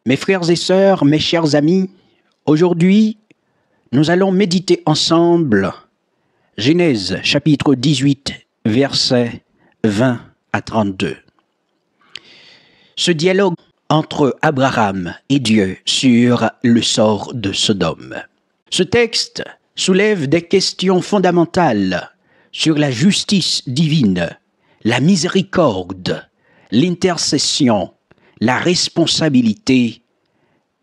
Mes frères et sœurs, mes chers amis, aujourd'hui, nous allons méditer ensemble Genèse chapitre 18, versets 20 à 32. Ce dialogue entre Abraham et Dieu sur le sort de Sodome. Ce texte soulève des questions fondamentales sur la justice divine, la miséricorde, l'intercession, la responsabilité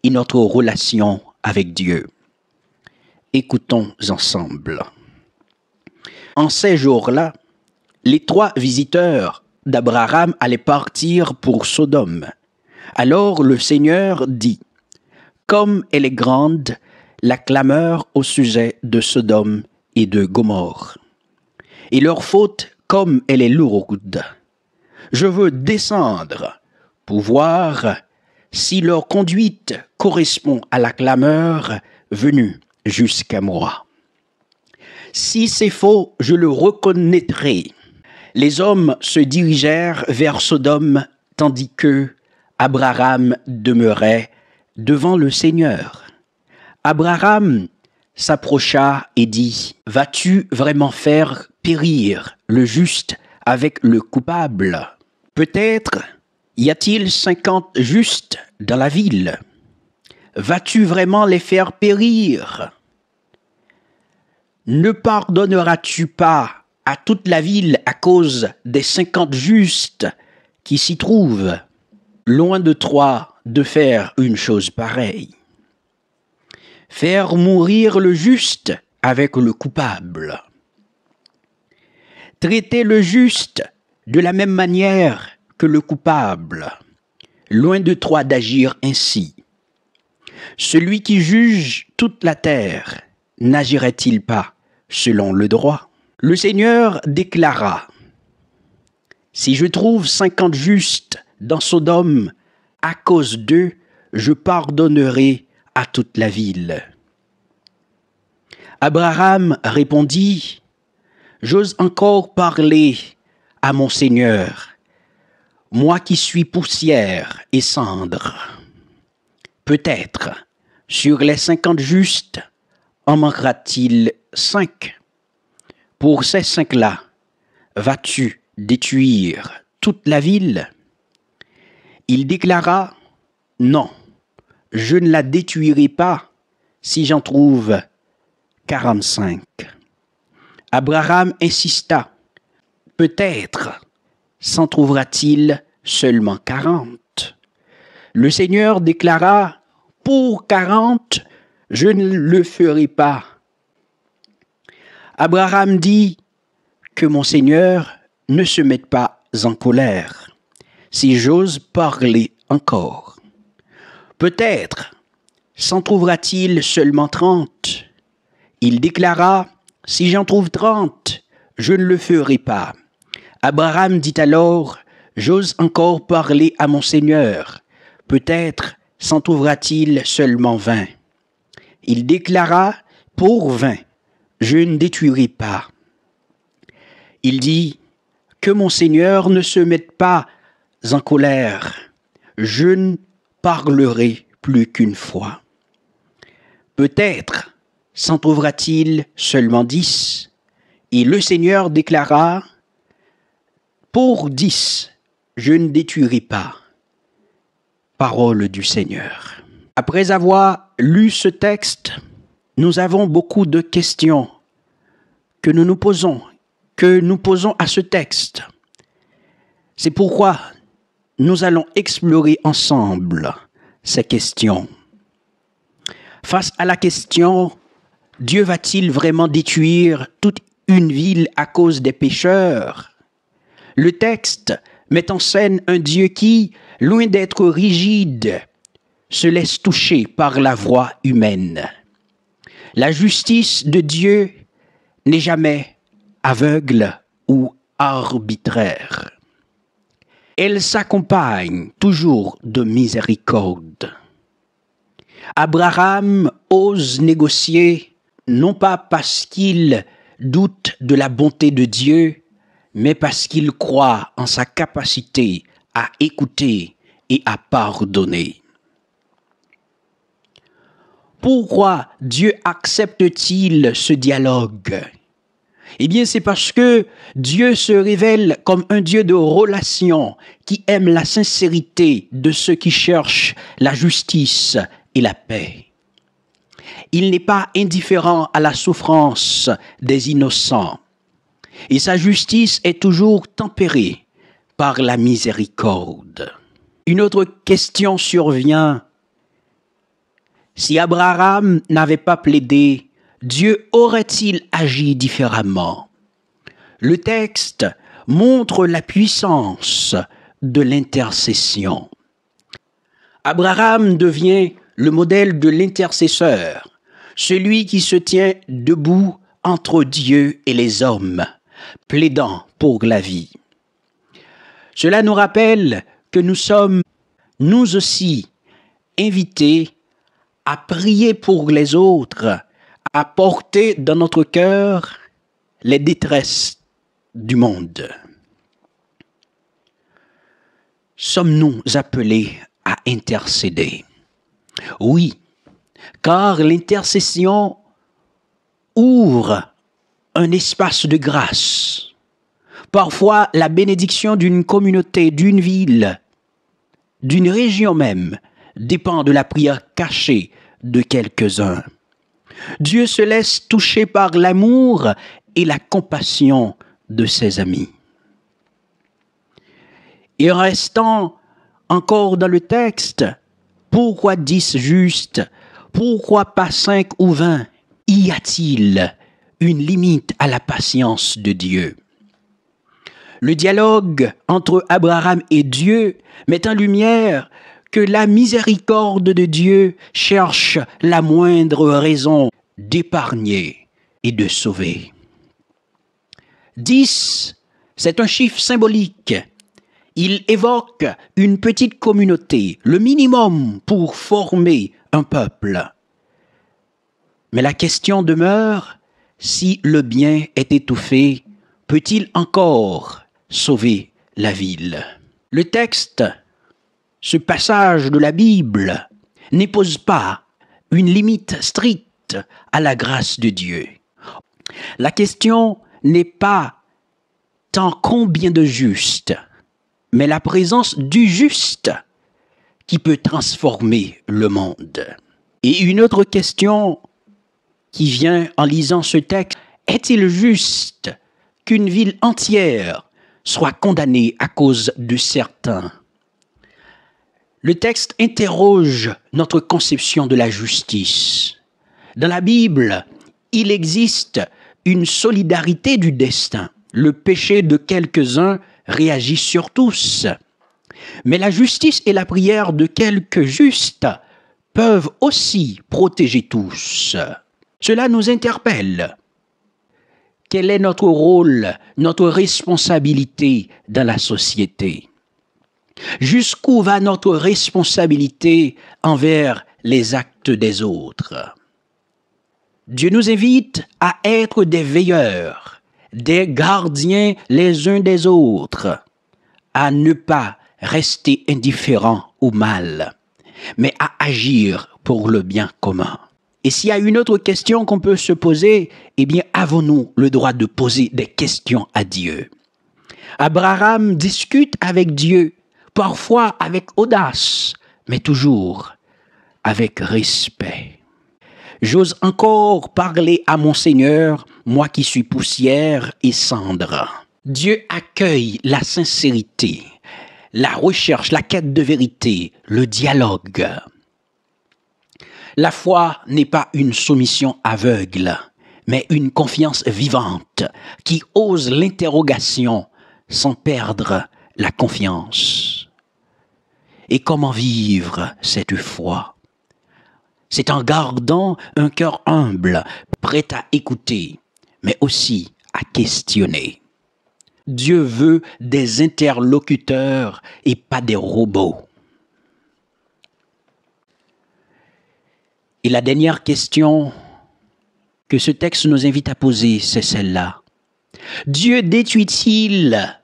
et notre relation avec Dieu. Écoutons ensemble. En ces jours-là, les 3 visiteurs d'Abraham allaient partir pour Sodome. Alors le Seigneur dit, « Comme elle est grande, la clameur au sujet de Sodome et de Gomorrhe, et leur faute comme elle est lourde. Je veux descendre pour voir si leur conduite correspond à la clameur venue jusqu'à moi. Si c'est faux, je le reconnaîtrai. » Les hommes se dirigèrent vers Sodome, tandis que Abraham demeurait devant le Seigneur. Abraham s'approcha et dit, « Vas-tu vraiment faire périr le juste avec le coupable? Peut-être y a-t-il 50 justes dans la ville. Vas-tu vraiment les faire périr? Ne pardonneras-tu pas à toute la ville à cause des 50 justes qui s'y trouvent? Loin de toi de faire une chose pareille. Faire mourir le juste avec le coupable. Traiter le juste de la même manière que le coupable. Loin de toi d'agir ainsi. Celui qui juge toute la terre, n'agirait-il pas selon le droit? Le Seigneur déclara, « Si je trouve 50 justes dans Sodome, à cause d'eux, je pardonnerai à toute la ville. » Abraham répondit, « J'ose encore parler à mon Seigneur, moi qui suis poussière et cendre. Peut-être, sur les 50 justes, en manquera-t-il 5. Pour ces 5-là, vas-tu détruire toute la ville? » Il déclara, « Non, je ne la détruirai pas si j'en trouve 45. » Abraham insista, « Peut-être s'en trouvera-t-il seulement 40. » Le Seigneur déclara, « Pour 40, je ne le ferai pas. » Abraham dit, « Que mon Seigneur ne se mette pas en colère, si j'ose parler encore. Peut-être s'en trouvera-t-il seulement 30. » Il déclara, « Si j'en trouve 30, je ne le ferai pas. » Abraham dit alors, « J'ose encore parler à mon Seigneur. Peut-être s'en trouvera-t-il seulement 20. » Il déclara, « Pour 20, je ne détruirai pas. » Il dit, « Que mon Seigneur ne se mette pas en colère. Je ne parlerai plus qu'une fois. Peut-être s'en trouvera-t-il seulement 10. » Et le Seigneur déclara, « Pour 10, je ne détruirai pas. » Parole du Seigneur. Après avoir lu ce texte, nous avons beaucoup de questions que nous posons à ce texte. C'est pourquoi nous allons explorer ensemble ces questions. Face à la question, Dieu va-t-il vraiment détruire toute une ville à cause des pécheurs? Le texte met en scène un Dieu qui, loin d'être rigide, se laisse toucher par la voix humaine. La justice de Dieu n'est jamais aveugle ou arbitraire. Elle s'accompagne toujours de miséricorde. Abraham ose négocier, non pas parce qu'il doute de la bonté de Dieu, mais parce qu'il croit en sa capacité à écouter et à pardonner. Pourquoi Dieu accepte-t-il ce dialogue? Eh bien, c'est parce que Dieu se révèle comme un Dieu de relation qui aime la sincérité de ceux qui cherchent la justice et la paix. Il n'est pas indifférent à la souffrance des innocents et sa justice est toujours tempérée par la miséricorde. Une autre question survient. Si Abraham n'avait pas plaidé, Dieu aurait-il agi différemment? Le texte montre la puissance de l'intercession. Abraham devient le modèle de l'intercesseur, celui qui se tient debout entre Dieu et les hommes, plaidant pour la vie. Cela nous rappelle que nous sommes, nous aussi, invités à prier pour les autres, à porter dans notre cœur les détresses du monde. Sommes-nous appelés à intercéder? Oui, car l'intercession ouvre un espace de grâce. Parfois, la bénédiction d'une communauté, d'une ville, d'une région même, dépend de la prière cachée de quelques-uns. Dieu se laisse toucher par l'amour et la compassion de ses amis. Et restant encore dans le texte, pourquoi 10 justes? Pourquoi pas 5 ou 20? Y a-t-il une limite à la patience de Dieu? Le dialogue entre Abraham et Dieu met en lumière que la miséricorde de Dieu cherche la moindre raison d'épargner et de sauver. 10, c'est un chiffre symbolique. Il évoque une petite communauté, le minimum pour former un peuple. Mais la question demeure, si le bien est étouffé, peut-il encore sauver la ville? Le texte, ce passage de la Bible, n'impose pas une limite stricte à la grâce de Dieu. La question n'est pas tant combien de justes, mais la présence du juste qui peut transformer le monde. Et une autre question qui vient en lisant ce texte, est-il juste qu'une ville entière soit condamnée à cause de certains? Le texte interroge notre conception de la justice. Dans la Bible, il existe une solidarité du destin. Le péché de quelques-uns réagit sur tous. Mais la justice et la prière de quelques justes peuvent aussi protéger tous. Cela nous interpelle. Quel est notre rôle, notre responsabilité dans la société? Jusqu'où va notre responsabilité envers les actes des autres? Dieu nous invite à être des veilleurs, des gardiens les uns des autres, à ne pas rester indifférents au mal, mais à agir pour le bien commun. Et s'il y a une autre question qu'on peut se poser, eh bien, avons-nous le droit de poser des questions à Dieu? Abraham discute avec Dieu, parfois avec audace, mais toujours avec respect. J'ose encore parler à mon Seigneur, moi qui suis poussière et cendre. Dieu accueille la sincérité, la recherche, la quête de vérité, le dialogue. La foi n'est pas une soumission aveugle, mais une confiance vivante qui ose l'interrogation sans perdre la confiance. Et comment vivre cette foi? C'est en gardant un cœur humble, prêt à écouter, mais aussi à questionner. Dieu veut des interlocuteurs et pas des robots. Et la dernière question que ce texte nous invite à poser, c'est celle-là. Dieu détruit-il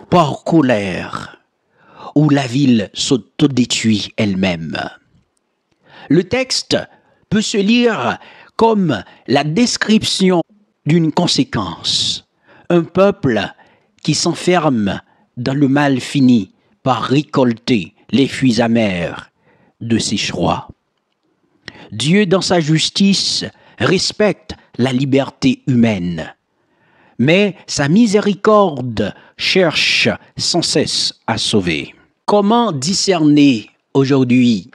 par colère ou la ville s'autodétruit elle-même? Le texte peut se lire comme la description d'une conséquence. Un peuple qui s'enferme dans le mal finit par récolter les fruits amers de ses choix. Dieu, dans sa justice, respecte la liberté humaine, mais sa miséricorde cherche sans cesse à sauver. Comment discerner aujourd'hui?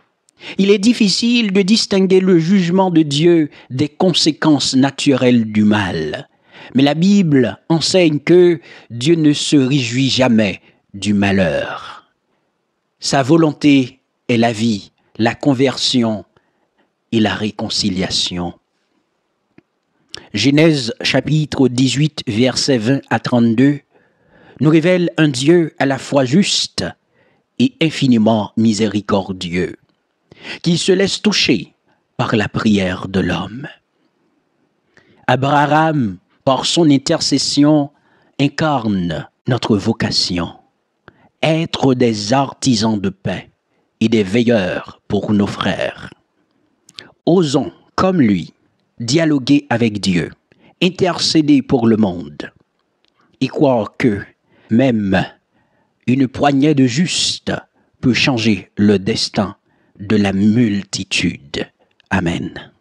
Il est difficile de distinguer le jugement de Dieu des conséquences naturelles du mal. Mais la Bible enseigne que Dieu ne se réjouit jamais du malheur. Sa volonté est la vie, la conversion et la réconciliation. Genèse chapitre 18, versets 20 à 32, nous révèle un Dieu à la fois juste et infiniment miséricordieux, qui se laisse toucher par la prière de l'homme. Abraham, par son intercession, incarne notre vocation, être des artisans de paix et des veilleurs pour nos frères. Osons, comme lui, dialoguer avec Dieu, intercéder pour le monde et croire que même une poignée de justes peut changer le destin de la multitude. Amen.